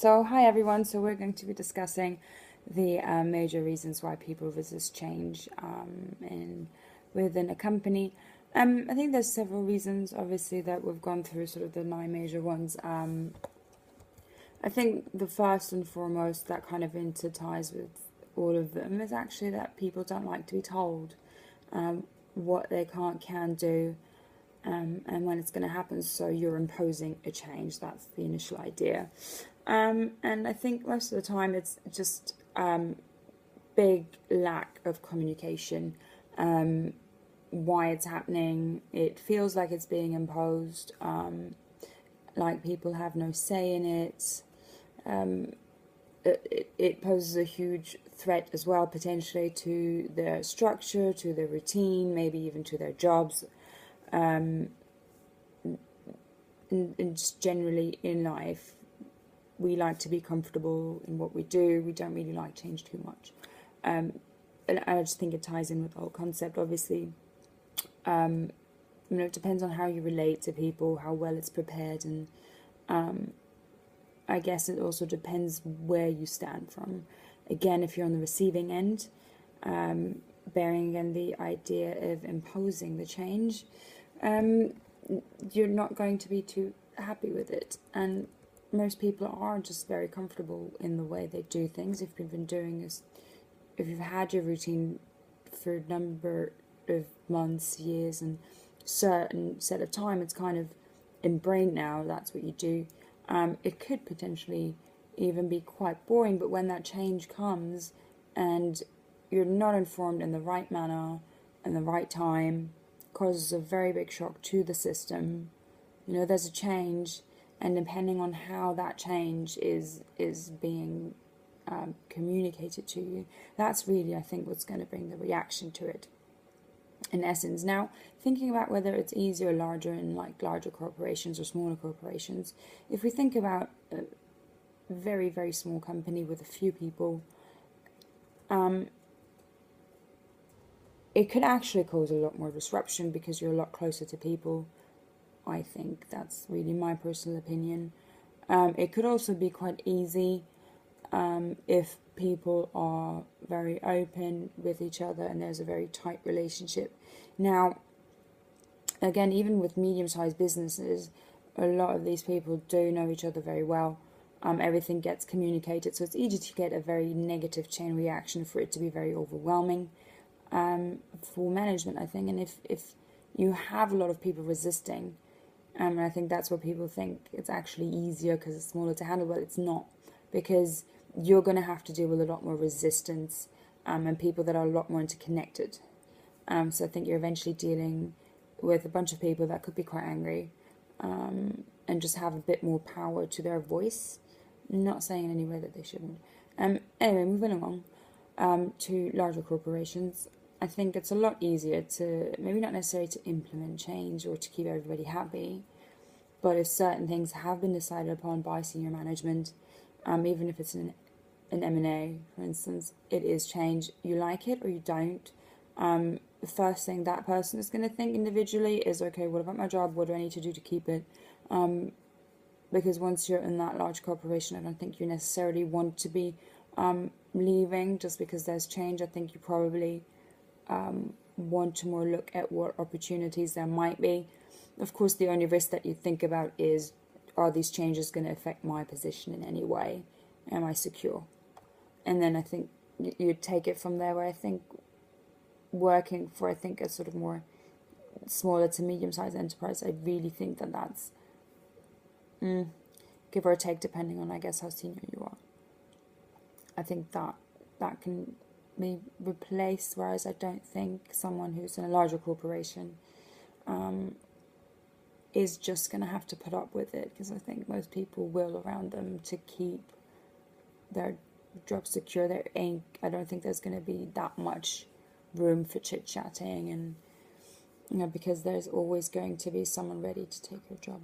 So hi everyone, so we're going to be discussing the major reasons why people resist change within a company. I think there's several reasons, obviously, that we've gone through sort of the 9 major ones. I think the first and foremost that kind of interties with all of them is actually that people don't like to be told what they can do, and when it's going to happen, so you're imposing a change. That's the initial idea. And I think most of the time it's just big lack of communication. Why it's happening, it feels like it's being imposed, like people have no say in it. It poses a huge threat as well, potentially, to their structure, to their routine, maybe even to their jobs, and just generally in life. We like to be comfortable in what we do. We don't really like change too much. And I just think it ties in with the whole concept. Obviously, it depends on how you relate to people, how well it's prepared, and I guess it also depends where you stand from. Again, if you're on the receiving end, bearing again the idea of imposing the change, you're not going to be too happy with it. And most people are just very comfortable in the way they do things. If you've been doing this, if you've had your routine for a number of months, years, and certain set of time, it's kind of ingrained now. That's what you do. It could potentially even be quite boring, but when that change comes and you're not informed in the right manner and the right time, causes a very big shock to the system. There's a change, and depending on how that change is being communicated to you, that's really, I think, what's going to bring the reaction to it, in essence. Now, thinking about whether it's easier or larger in larger corporations or smaller corporations, if we think about a very, very small company with a few people, it could actually cause a lot more disruption because you're a lot closer to people. I think that's really my personal opinion. It could also be quite easy if people are very open with each other and there's a very tight relationship. Now, again, even with medium-sized businesses, a lot of these people do know each other very well. Everything gets communicated, so it's easy to get a very negative chain reaction, for it to be very overwhelming for management, I think. And if you have a lot of people resisting, and I think that's what people think it's actually easier because it's smaller to handle, but it's not, because you're going to have to deal with a lot more resistance and people that are a lot more interconnected. So I think you're eventually dealing with a bunch of people that could be quite angry and just have a bit more power to their voice. Not saying in any way that they shouldn't. Anyway, moving along to larger corporations. I think it's a lot easier to, maybe not necessarily to implement change or to keep everybody happy, but if certain things have been decided upon by senior management, even if it's an M&A, for instance, it is change. You like it or you don't. The first thing that person is going to think individually is, okay, what about my job? What do I need to do to keep it? Because once you're in that large corporation, I don't think you necessarily want to be leaving just because there's change. I think you probably want to more look at what opportunities there might be. Of course, the only risk that you think about is, are these changes going to affect my position in any way? Am I secure? And then I think you take it from there, where I think working for, I think, a sort of more smaller to medium-sized enterprise, I really think that that's give or take, depending on, I guess, how senior you are. I think that can be replaced, whereas I don't think someone who's in a larger corporation is just going to have to put up with it, because I think most people will around them to keep their job secure. I don't think there's going to be that much room for chit-chatting, and because there's always going to be someone ready to take your job.